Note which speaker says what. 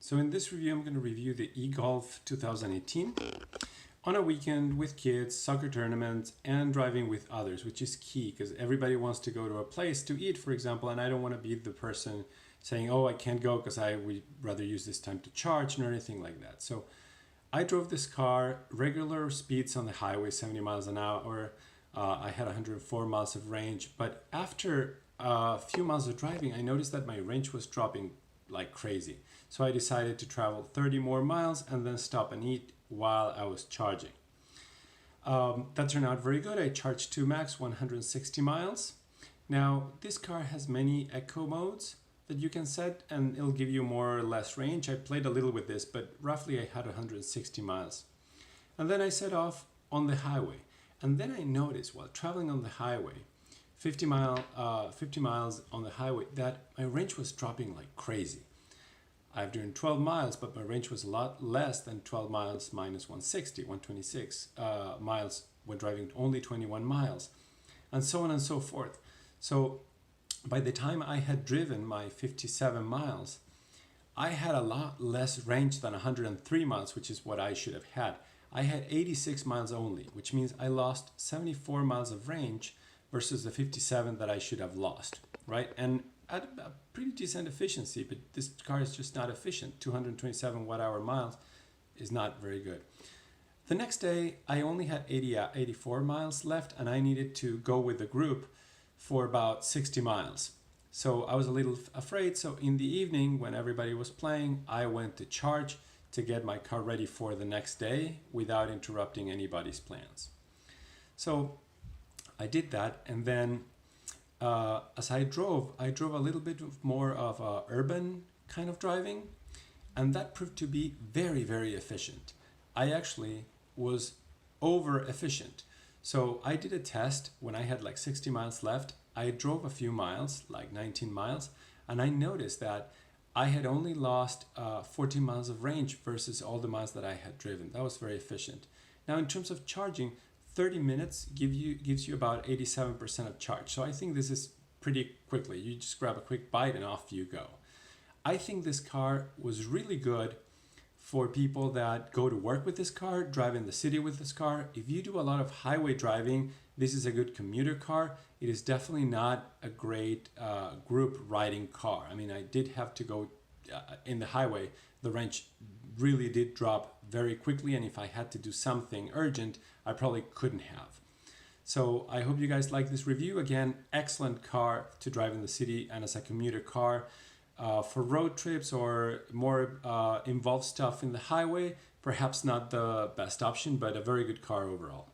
Speaker 1: So in this review, I'm going to review the eGolf 2018 on a weekend with kids, soccer tournaments, and driving with others, which is key because everybody wants to go to a place to eat, for example, and I don't want to be the person saying, oh, I can't go because I would rather use this time to charge or anything like that. So I drove this car, regular speeds on the highway, 70 miles an hour. I had 104 miles of range, but after a few miles of driving, I noticed that my range was dropping like crazy. So I decided to travel 30 more miles and then stop and eat while I was charging. That turned out very good. I charged to max 160 miles. Now, this car has many eco modes that you can set and it'll give you more or less range. I played a little with this, but roughly I had 160 miles. And then I set off on the highway. And then I noticed while traveling on the highway, 50 miles on the highway, that my range was dropping like crazy. I've driven 12 miles, but my range was a lot less than 12 miles minus 160, 126 miles when driving only 21 miles, and so on and so forth. So by the time I had driven my 57 miles, I had a lot less range than 103 miles, which is what I should have had. I had 86 miles only, which means I lost 74 miles of range versus the 57 that I should have lost, right? And at a pretty decent efficiency, but this car is just not efficient. 227 watt-hour miles is not very good. The next day, I only had 84 miles left, and I needed to go with the group for about 60 miles. So I was a little afraid. So in the evening, when everybody was playing, I went to charge to get my car ready for the next day without interrupting anybody's plans. So I did that, and then as I drove a little bit more of a urban kind of driving, and that proved to be very, very efficient. I actually was over efficient. So I did a test when I had like 60 miles left. I drove a few miles, like 19 miles, and I noticed that I had only lost 14 miles of range versus all the miles that I had driven. That was very efficient. Now, in terms of charging, 30 minutes gives you about 87% of charge. So I think this is pretty quickly. You just grab a quick bite and off you go. I think this car was really good for people that go to work with this car, drive in the city with this car. If you do a lot of highway driving, this is a good commuter car. It is definitely not a great group riding car. I mean, I did have to go in the highway. The range really did drop very quickly, and if I had to do something urgent, I probably couldn't have. So I hope you guys like this review. Again, excellent car to drive in the city and as a commuter car. For road trips or more involved stuff in the highway, perhaps not the best option, but a very good car overall.